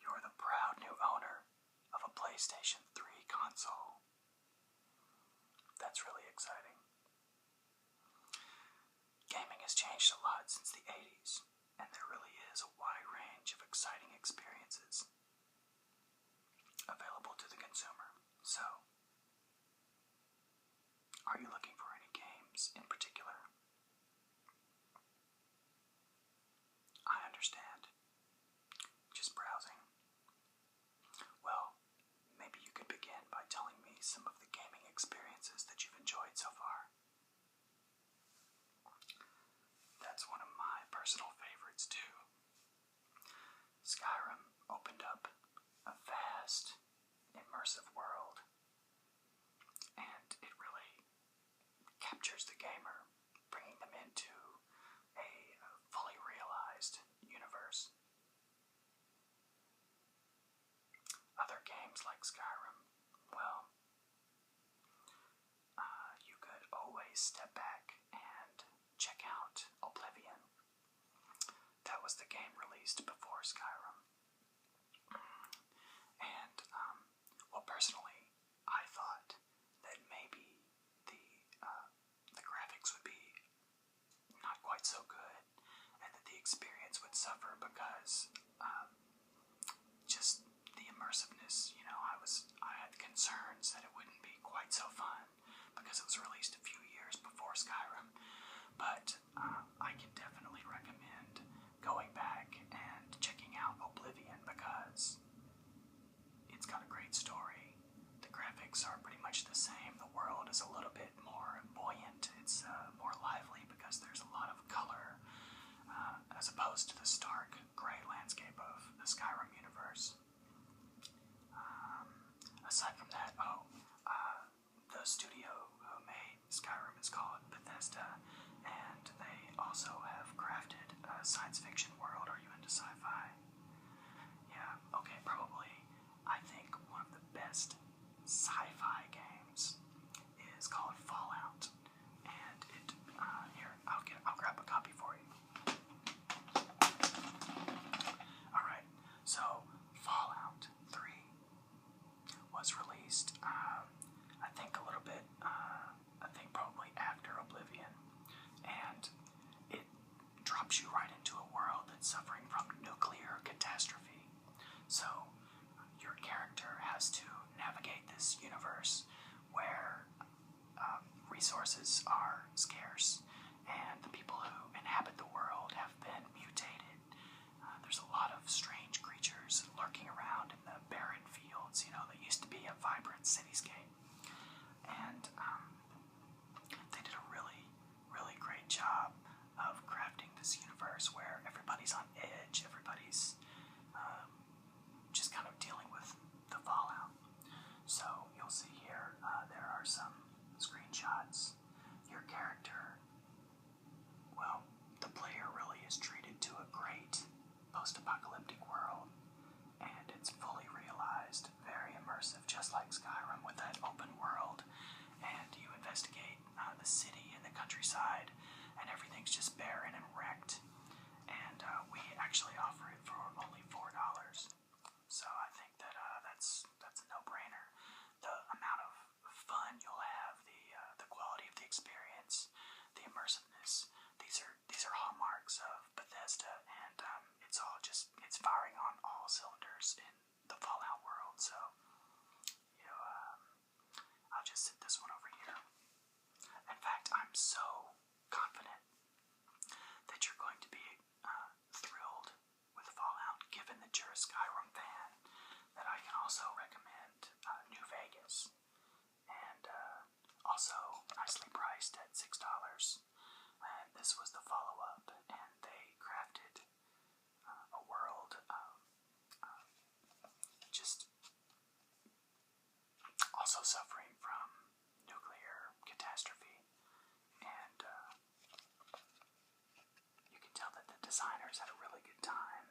You're the proud new owner of a PlayStation 3 console. That's really exciting. Gaming has changed a lot since the 80s, and there really is a wide range of exciting experiences available to the consumer. So, are you looking for any games in particular? I understand. Just browsing. Well, maybe you could begin by telling me some of the gaming experiences that you've enjoyed so far. That's one of my personal favorites too. Skyrim opened up a vast, immersive world, and it really captures the gamer, bringing them into a fully realized universe. Other games like Skyrim, well, you could always step back and check out Oblivion. That was the game released before Skyrim. And, well, personally, I thought that maybe the graphics would be not quite so good, and that the experience would suffer because, just the immersiveness, you know, I had concerns that it wouldn't be quite so fun because it was released a few years before Skyrim. But I can definitely recommend going back and checking out Oblivion because it's got a great story. The graphics are pretty much the same. The world is a little bit more buoyant. It's more lively because there's a lot of color as opposed to the stark gray landscape of the Skyrim universe. Aside from that, the studio who made Skyrim is called Bethesda, and they also have crafted a science fiction world. Are you into sci-fi? Yeah, okay, probably. I think one of the best sci-fi games is called Fallout, and here, I'll grab a copy for you. Alright, so Fallout 3 was released, I think a little bit, I think probably after Oblivion, and it drops you right into a world that's suffering from nuclear catastrophe. So, your character has to navigate this universe where resources are scarce, and the people who inhabit the world have been mutated. There's a lot of strange creatures lurking around in the barren fields, you know, that used to be a vibrant cityscape. And they did a really, really great job of crafting this universe where everybody's on edge, everybody's just kind of dealing with the fallout. So you'll see here, there are some screenshots. Your character, well, the player really is treated to a great post-apocalyptic world, and it's fully realized, very immersive, just like Skyrim, with that open world, and you investigate the city and the countryside, and everything's just barren and wrecked, and we actually offer it for only $4. So I think that that's a no-brainer. The amount of fun you'll have, the quality of the experience, the immersiveness, these are hallmarks of Bethesda, and it's firing on all cylinders in the Fallout world. So, you know, I'll just sit this one over here. In fact, I'm so confident that you're going to be thrilled with Fallout, given that you're a Skyrim fan, that I can also recommend New Vegas, and also nicely priced at $6. And this was the follow-up, and they crafted a world just also suffering from nuclear catastrophe, and you can tell that the designers had a really good time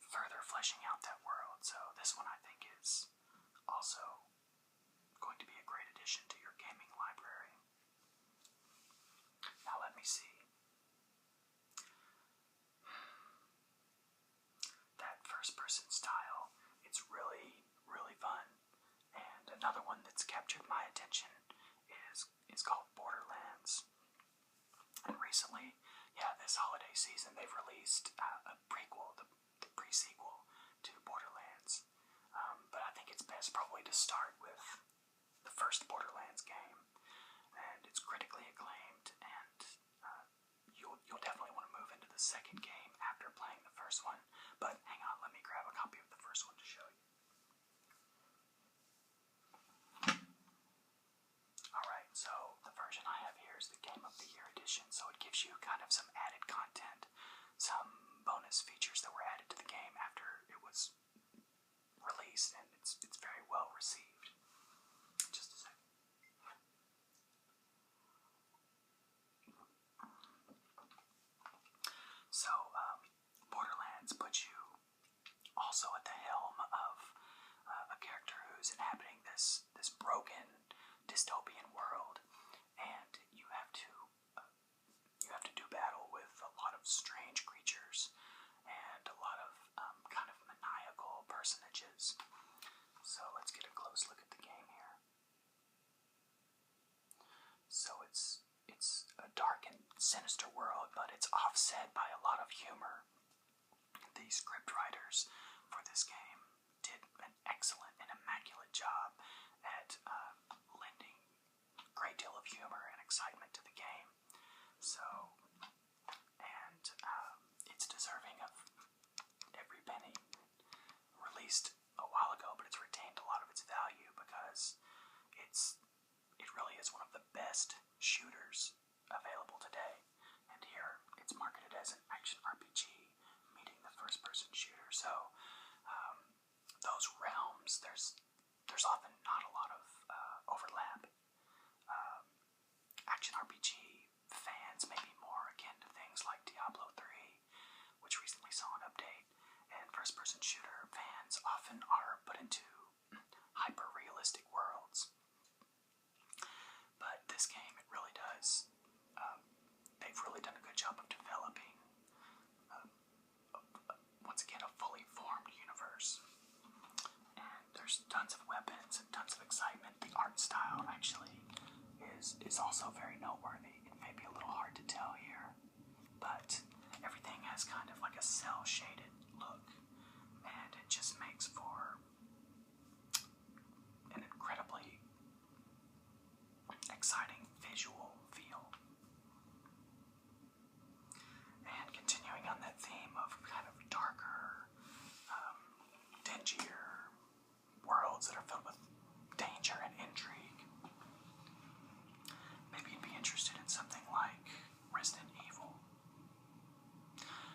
further fleshing out that world. So this one, I think, is also going to be a great addition to your gaming library. Now let me see. person style. It's really, really fun. And another one that's captured my attention is called Borderlands. And recently, this holiday season, they've released a prequel, the pre-sequel to Borderlands. But I think it's best probably to start with the first Borderlands game, and it's critically acclaimed. And you'll definitely want to move into the second game after playing the first one. But hang on, let me grab a copy of the first one to show you. Alright, so the version I have here is the Game of the Year edition, so it gives you kind of some added content, some bonus features that were added to the game after it was released, and it's very well received. Just a second. So, Borderlands puts you also at the helm of a character who's inhabiting this broken dystopian world, and you have to do battle with a lot of strange creatures and a lot of kind of maniacal personages. So let's get a close look at the game here. So it's a dark and sinister world, but it's offset by a lot of humor. The script writers for this game did an excellent and immaculate job at lending a great deal of humor and excitement to the game. So, and it's deserving of every penny. Released a while ago, but it's retained a lot of its value because it really is one of the best shooters available today. And here it's marketed as an action RPG meeting the first-person shooter. So those realms, there's often not a lot of overlap. Action RPG fans may be more akin to things like Diablo 3, which recently saw an update, and first-person shooter fans often are put into hyper-realistic worlds. But this game, it really does. They've really done a good job of developing, once again, a fully formed universe. And there's tons of weapons and tons of excitement. The art style actually is also very noteworthy. It may be a little hard to tell here, but everything has kind of like a cel-shaded look, and it just makes for an incredibly exciting visual feel. And continuing on that theme of kind of darker, dingier worlds that are filled with danger and intrigue, maybe you'd be interested in something like Resident Evil.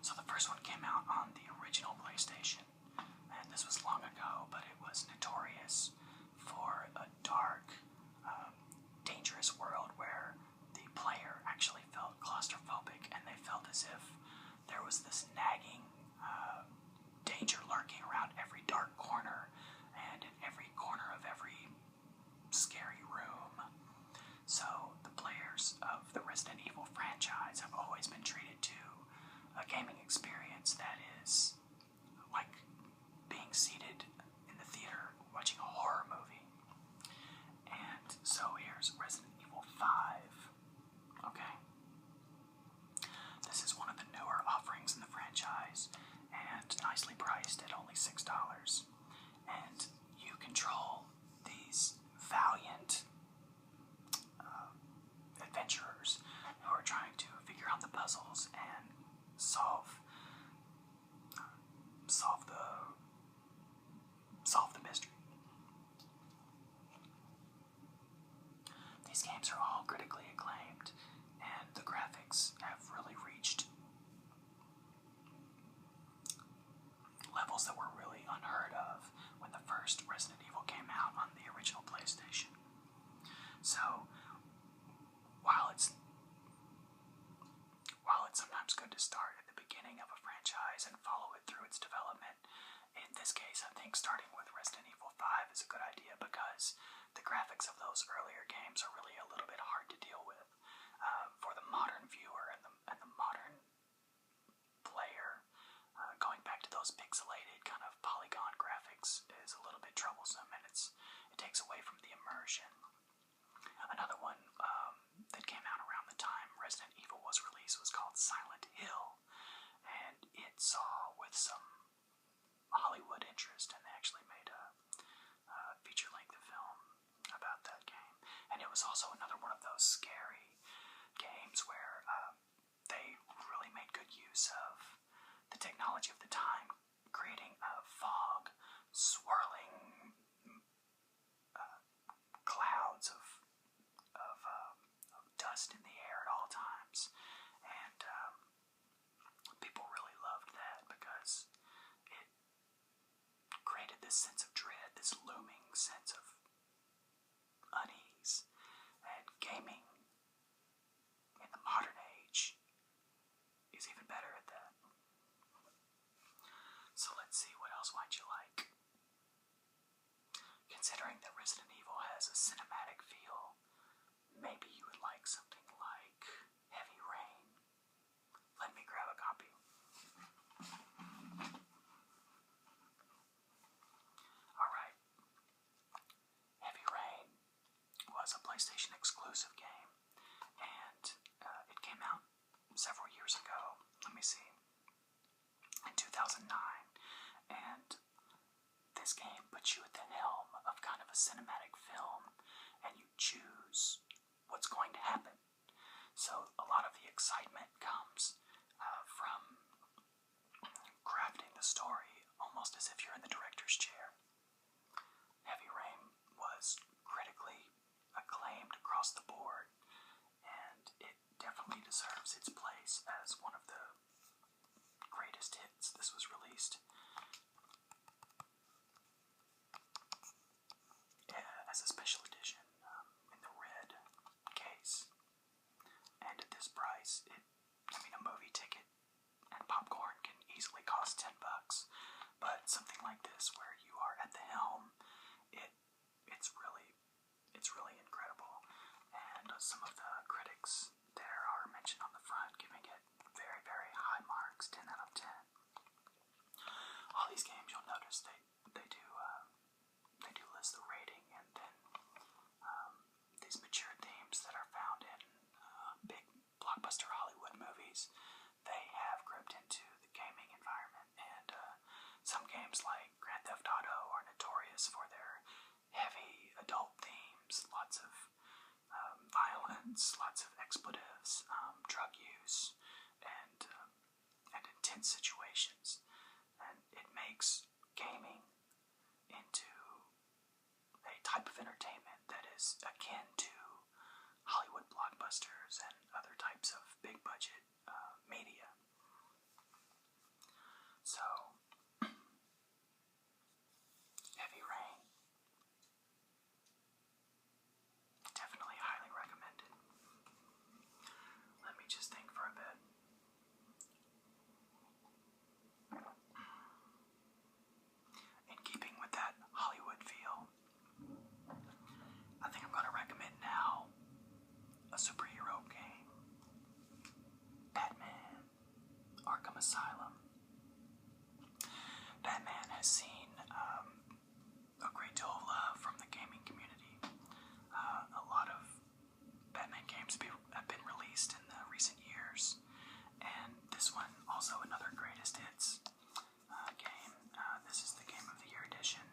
So the first one came out on the original PlayStation, and this was long ago, but it was notorious for a dark, dangerous world where the player actually felt claustrophobic, and they felt as if there was this nagging danger lurking around every dark corner and in every corner of every scary room. So the players of the Resident Evil franchise have always been treated to a gaming experience that is like being seated in the theater watching a horror movie. And so here's Resident Evil 5. Okay. This is one of the newer offerings in the franchise, and nicely priced at only $6. And you control these valiant adventurers who are trying to figure out the puzzles and solve the mystery. These games are all critically acclaimed, and the graphics have really reached levels that were really unheard of when the first Resident Evil came out on the original PlayStation. So, while it's sometimes good to start at the beginning of a franchise and follow it through its development, in this case, I think starting with Resident Evil 5 is a good idea because the graphics of those earlier games are really a little bit hard to deal with for the modern viewer and the modern player. Going back to those pixelated kind of Hollywood interest, and they actually made a feature-length film about that game. And it was also another one of those scary games where they really made good use of the technology of the time, creating a fog, swirling clouds of dust in the air at all times. And people really loved that because it created this sense of dread, this looming sense of unease. And gaming in the modern age is even better at that. So let's see, what else might you like? Considering that Resident Evil has a cinematic feel, maybe you would like something like Heavy Rain. Let me grab a copy. Alright. Heavy Rain was a PlayStation exclusive game, and it came out several years ago. Let me see. In 2009. And this game puts you at the helm of kind of a cinematic film, and you choose what's going to happen. So a lot of the excitement comes from crafting the story almost as if you're in the director's chair. Heavy Rain was critically acclaimed across the board, and it definitely deserves its place as one of the greatest hits. This was released as a special edition in the red case, and at this price, a movie ticket and popcorn can easily cost $10, but something like this where you are at the helm, it's really incredible. And some of the critics there are mentioned on the front, giving it very, very high marks, 10 out of 10. All these games, you'll notice they do list the rating, and then these mature themes that are found in big blockbuster Hollywood movies, they have gripped into the gaming environment. And some games like Grand Theft Auto are notorious for their heavy adult themes, lots of violence, lots of expletives, drug use, and intense situations. And it makes gaming into a type of entertainment that is akin to Hollywood blockbusters and other types of big budget media. So, Heavy Rain, definitely highly recommended. Let me just think for a bit. In keeping with that Hollywood feel, I think I'm going to recommend now a superhero game. Batman, Arkham Asylum. Batman has seen a great deal of love from the gaming community. A lot of Batman games have been released in the recent years, and this one also another greatest hits game. This is the Game of the Year edition.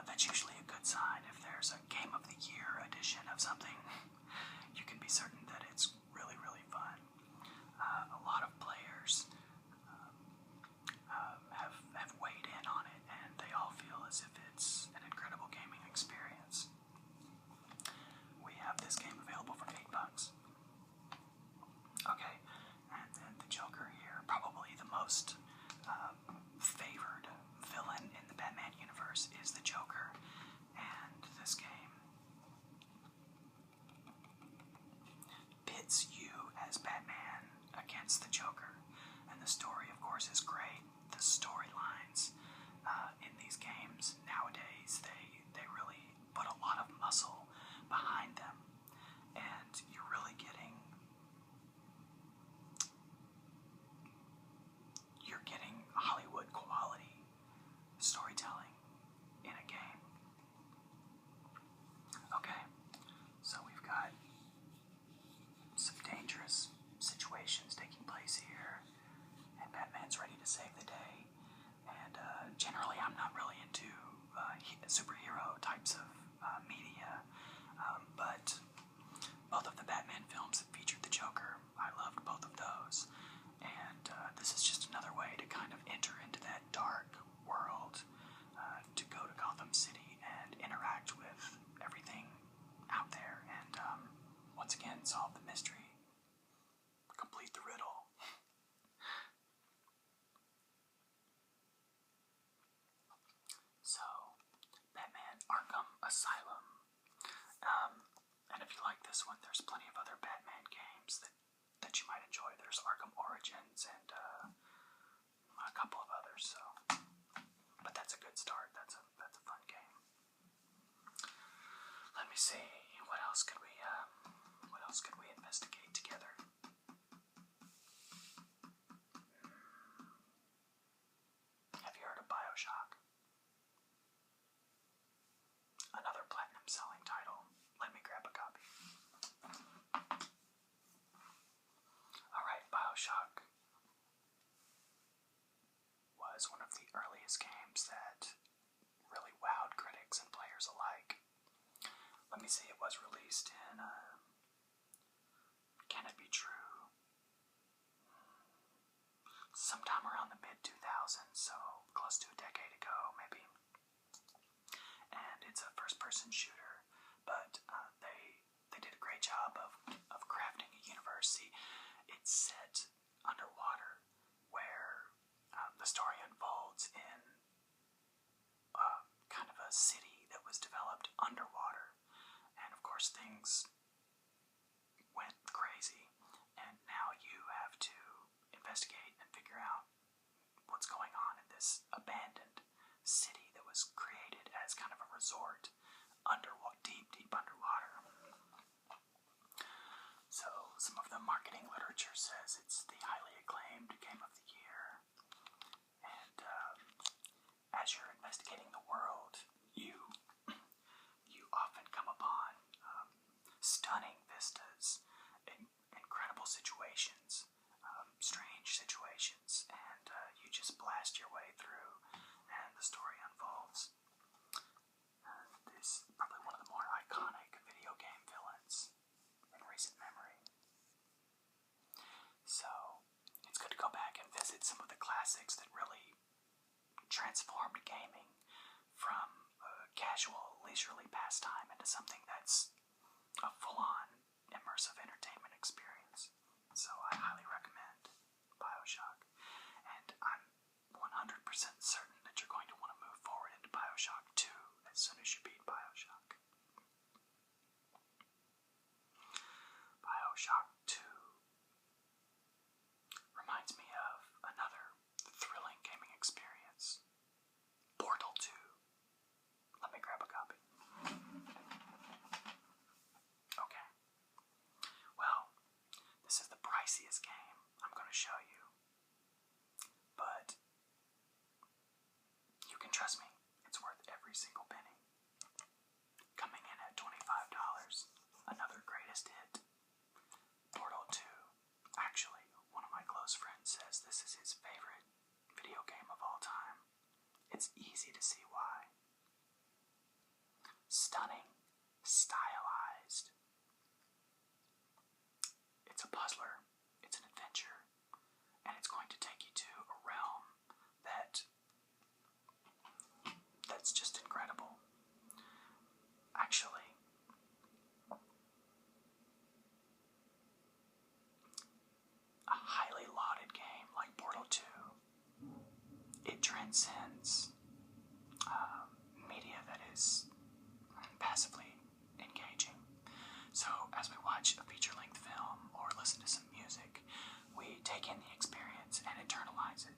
That's usually a good sign. If there's a Game of the Year edition of something, you can be certain that it's really, really fun. A lot of players have weighed in on it, and they all feel as if it's an incredible gaming experience. We have this game available for $8. Okay, and then the Joker here, probably the most favored villain in the Batman universe is the Joker, and this game pits you as Batman against the Joker, and the story, of course, is great. The storylines in these games nowadays, they really put a lot of muscle behind them, and you're really getting Hollywood quality storytelling in a game. Okay, so we've got some dangerous situations taking place here, and Batman's ready to save the day. Asylum. And if you like this one, there's plenty of other Batman games that you might enjoy. There's Arkham Origins and a couple of others. So, but that's a good start. That's a fun game. Let me see. What else could we investigate together? Have you heard of BioShock? Another platinum selling title. Let me grab a copy. Alright, BioShock was one of the earliest games that really wowed critics and players alike. Let me see, it was released in, can it be true? Sometime around the mid-2000s, so close to a decade ago, maybe. And it's a first-person shooter, but they did a great job of crafting a universe. See, it's set underwater, where the story unfolds in kind of a city that was developed underwater. And of course, things went crazy, and now you have to investigate and figure out what's going on in this abandoned city that was created as kind of a resort deep underwater. So some of the marketing literature says it's the highly acclaimed game of the year, and as you're investigating the world, you often come upon stunning vistas, incredible situations, strange situations, and you just blast your way through, and the story unfolds. This is probably one of the more iconic video game villains in recent memory. So, it's good to go back and visit some of the classics that really transformed gaming from a casual, leisurely pastime into something that's a full-on immersive entertainment experience. So I highly recommend BioShock. And I'm 100% certain that you're going to want to move forward into BioShock 2 as soon as you beat BioShock. BioShock 2 reminds me of another thrilling gaming experience. Portal 2. Let me grab a copy. Okay. Well, this is the priciest game I'm going to show you. But you can trust me, it's worth every single penny. Coming in at $25, another greatest hit. Portal 2. Actually, one of my close friends says this is his favorite video game of all time. It's easy to see why. Stunning, stylized. It's a puzzler, it's an adventure, and it's going to take you to a realm that's just incredible. Actually, a highly lauded game like Portal 2, it transcends media that is passively engaging. So as we watch a feature-length film or listen to some music, we take in the experience and internalize it.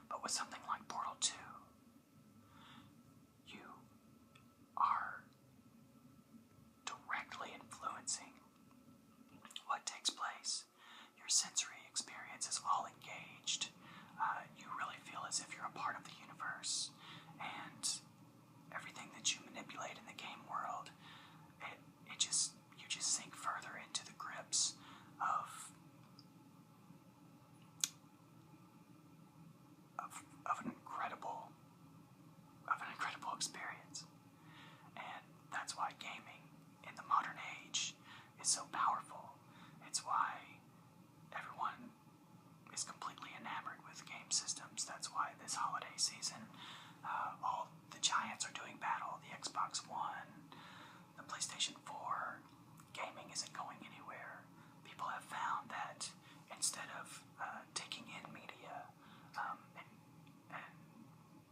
But with something like Portal 2, you are directly influencing what takes place. Your sensory experience is all engaged. You really feel as if you're a part of the universe, and everything that you manipulate in the game world, you just sink further into the grips of an incredible experience. And that's why gaming in the modern age is so powerful. It's why everyone is completely enamored with game systems. That's why this holiday season, all the giants are doing battle. The Xbox One, the PlayStation 4, gaming isn't going anywhere. People have found that instead of taking in media and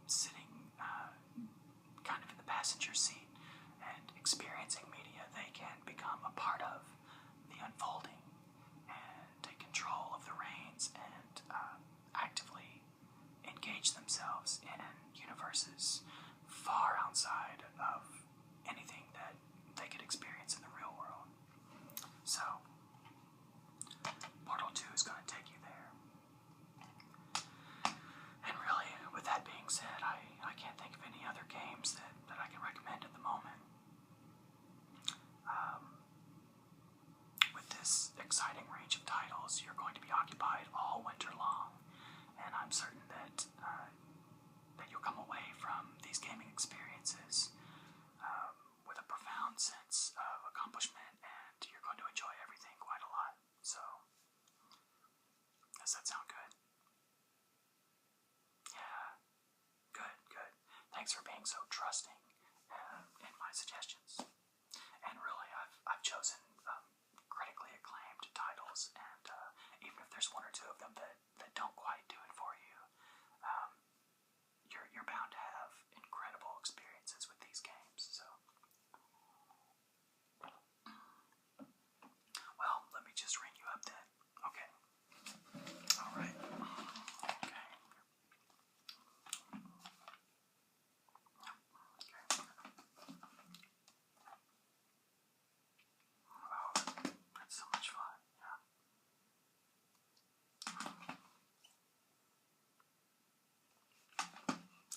sitting kind of in the passenger seat and themselves in universes far outside of anything that they could experience in the real world. So, Portal 2 is going to take you there. And really, with that being said, I can't think of any other games that I can recommend at the moment. With this exciting range of titles, you're going to be occupied all winter long, and I'm certain that you'll come away from these gaming experiences with a profound sense of accomplishment, and you're going to enjoy everything quite a lot. So, does that sound good? Yeah, good. Thanks for being so trusting in my suggestions. And really, I've chosen critically acclaimed titles, and even if there's one or two of them that don't quite do it for you, you're bound to have incredible experiences with these games. So, well, let me just ring you up then. Okay. All right. Okay. Oh, that's so much fun. Yeah.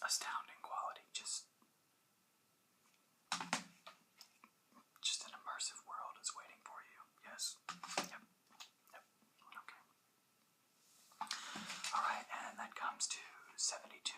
Astounding quality. Just an immersive world is waiting for you. Yes. Yep. Okay. Alright, and that comes to 72